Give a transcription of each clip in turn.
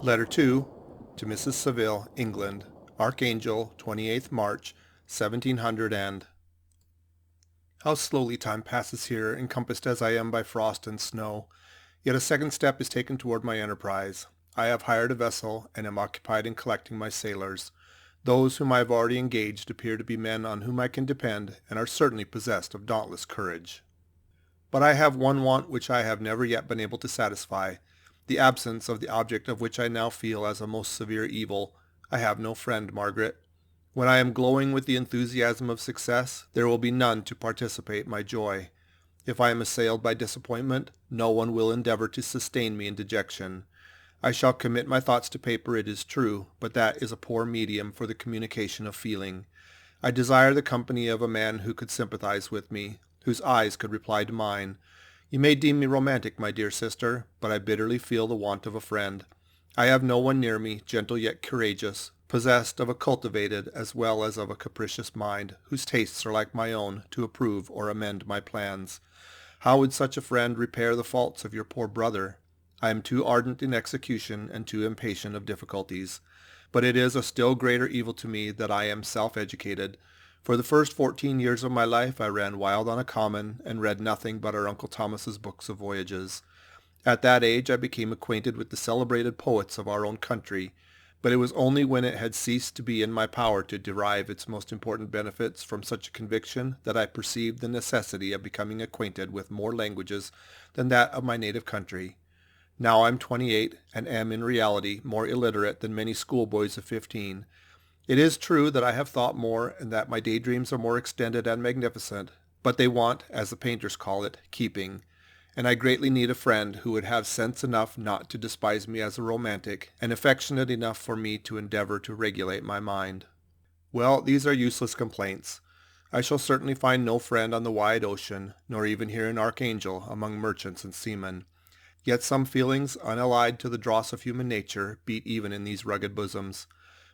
Letter 2 to Mrs. Saville, England, Archangel, 28th March, 1700 and... How slowly time passes here, encompassed as I am by frost and snow. Yet a second step is taken toward my enterprise. I have hired a vessel, and am occupied in collecting my sailors. Those whom I have already engaged appear to be men on whom I can depend, and are certainly possessed of dauntless courage. But I have one want which I have never yet been able to satisfy, the absence of the object of which I now feel as a most severe evil. I have no friend, Margaret. When I am glowing with the enthusiasm of success, there will be none to participate my joy. If I am assailed by disappointment, no one will endeavor to sustain me in dejection. I shall commit my thoughts to paper, it is true, but that is a poor medium for the communication of feeling. I desire the company of a man who could sympathize with me, whose eyes could reply to mine. You may deem me romantic, my dear sister, but I bitterly feel the want of a friend. I have no one near me, gentle yet courageous, possessed of a cultivated as well as of a capricious mind, whose tastes are like my own, to approve or amend my plans. How would such a friend repair the faults of your poor brother? I am too ardent in execution and too impatient of difficulties. But it is a still greater evil to me that I am self-educated. For the first 14 years of my life I ran wild on a common, and read nothing but our Uncle Thomas's books of voyages. At that age I became acquainted with the celebrated poets of our own country, but it was only when it had ceased to be in my power to derive its most important benefits from such a conviction that I perceived the necessity of becoming acquainted with more languages than that of my native country. Now I am 28, and am in reality more illiterate than many schoolboys of 15. It is true that I have thought more, and that my daydreams are more extended and magnificent, but they want, as the painters call it, keeping, and I greatly need a friend who would have sense enough not to despise me as a romantic, and affectionate enough for me to endeavor to regulate my mind. Well, these are useless complaints. I shall certainly find no friend on the wide ocean, nor even here in Archangel among merchants and seamen. Yet some feelings, unallied to the dross of human nature, beat even in these rugged bosoms.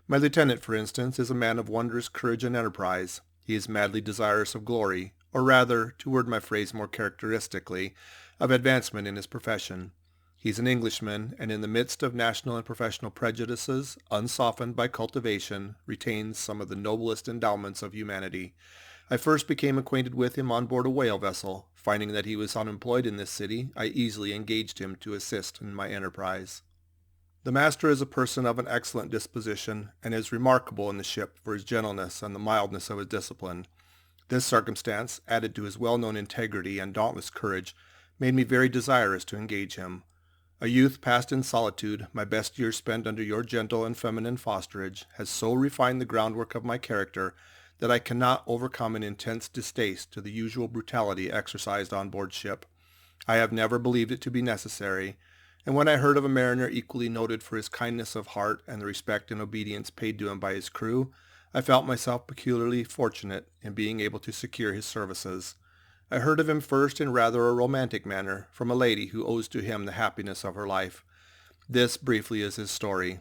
My lieutenant, for instance, is a man of wondrous courage and enterprise. He is madly desirous of glory, or rather, to word my phrase more characteristically, of advancement in his profession. He is an Englishman, and in the midst of national and professional prejudices, unsoftened by cultivation, retains some of the noblest endowments of humanity. I first became acquainted with him on board a whale vessel. Finding that he was unemployed in this city, I easily engaged him to assist in my enterprise. The master is a person of an excellent disposition, and is remarkable in the ship for his gentleness and the mildness of his discipline. This circumstance, added to his well-known integrity and dauntless courage, made me very desirous to engage him. A youth passed in solitude, my best years spent under your gentle and feminine fosterage, has so refined the groundwork of my character that I cannot overcome an intense distaste to the usual brutality exercised on board ship. I have never believed it to be necessary, and when I heard of a mariner equally noted for his kindness of heart and the respect and obedience paid to him by his crew, I felt myself peculiarly fortunate in being able to secure his services. I heard of him first in rather a romantic manner from a lady who owes to him the happiness of her life. This, briefly, is his story.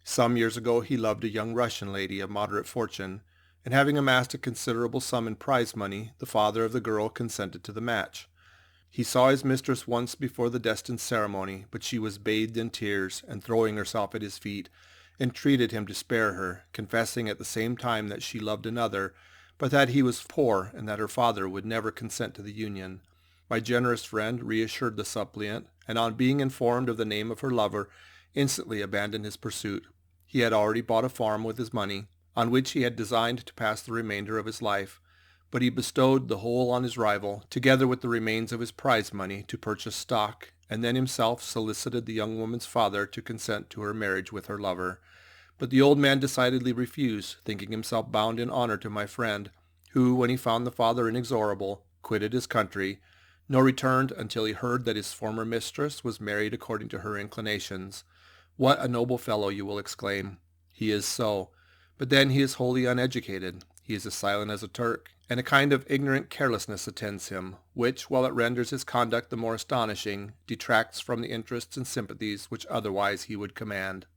Some years ago he loved a young Russian lady of moderate fortune, and having amassed a considerable sum in prize money, the father of the girl consented to the match. He saw his mistress once before the destined ceremony, but she was bathed in tears, and throwing herself at his feet, entreated him to spare her, confessing at the same time that she loved another, but that he was poor, and that her father would never consent to the union. My generous friend reassured the suppliant, and on being informed of the name of her lover, instantly abandoned his pursuit. He had already bought a farm with his money, on which he had designed to pass the remainder of his life, but he bestowed the whole on his rival, together with the remains of his prize money, to purchase stock, and then himself solicited the young woman's father to consent to her marriage with her lover. But the old man decidedly refused, thinking himself bound in honor to my friend, who, when he found the father inexorable, quitted his country, nor returned until he heard that his former mistress was married according to her inclinations. What a noble fellow, you will exclaim. He is so. But then he is wholly uneducated. He is as silent as a Turk, and a kind of ignorant carelessness attends him, which, while it renders his conduct the more astonishing, detracts from the interests and sympathies which otherwise he would command.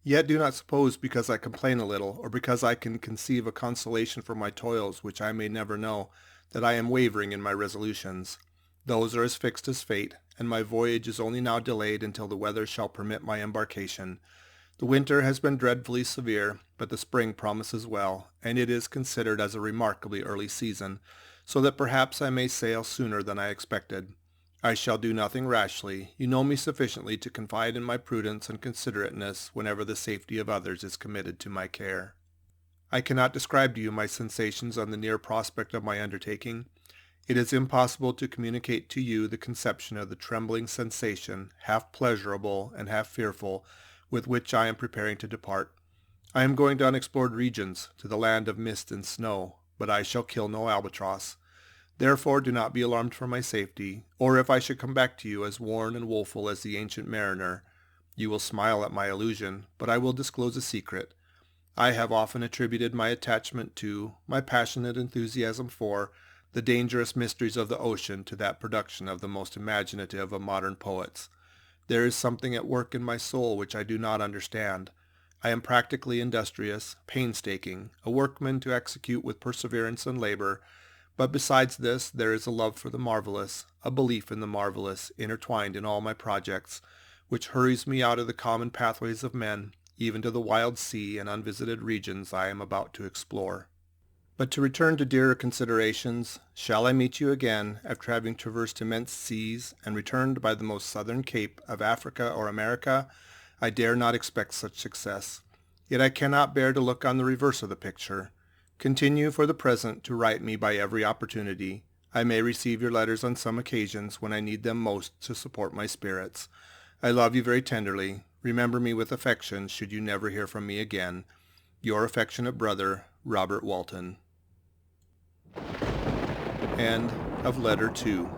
Yet do not suppose because I complain a little, or because I can conceive a consolation for my toils which I may never know, that I am wavering in my resolutions. Those are as fixed as fate, and my voyage is only now delayed until the weather shall permit my embarkation. The winter has been dreadfully severe, but the spring promises well, and it is considered as a remarkably early season, so that perhaps I may sail sooner than I expected. I shall do nothing rashly. You know me sufficiently to confide in my prudence and considerateness whenever the safety of others is committed to my care. I cannot describe to you my sensations on the near prospect of my undertaking. It is impossible to communicate to you the conception of the trembling sensation, half pleasurable and half fearful, with which I am preparing to depart. I am going to unexplored regions, to the land of mist and snow, but I shall kill no albatross. Therefore do not be alarmed for my safety, or if I should come back to you as worn and woeful as the ancient mariner. You will smile at my illusion, but I will disclose a secret. I have often attributed my attachment to, my passionate enthusiasm for, the dangerous mysteries of the ocean to that production of the most imaginative of modern poets. There is something at work in my soul which I do not understand. I am practically industrious, painstaking, a workman to execute with perseverance and labor, but besides this there is a love for the marvelous, a belief in the marvelous, intertwined in all my projects, which hurries me out of the common pathways of men, even to the wild sea and unvisited regions I am about to explore. But to return to dearer considerations, shall I meet you again after having traversed immense seas and returned by the most southern cape of Africa or America? I dare not expect such success. Yet I cannot bear to look on the reverse of the picture. Continue for the present to write me by every opportunity. I may receive your letters on some occasions when I need them most to support my spirits. I love you very tenderly. Remember me with affection should you never hear from me again. Your affectionate brother, Robert Walton. End of Letter 2.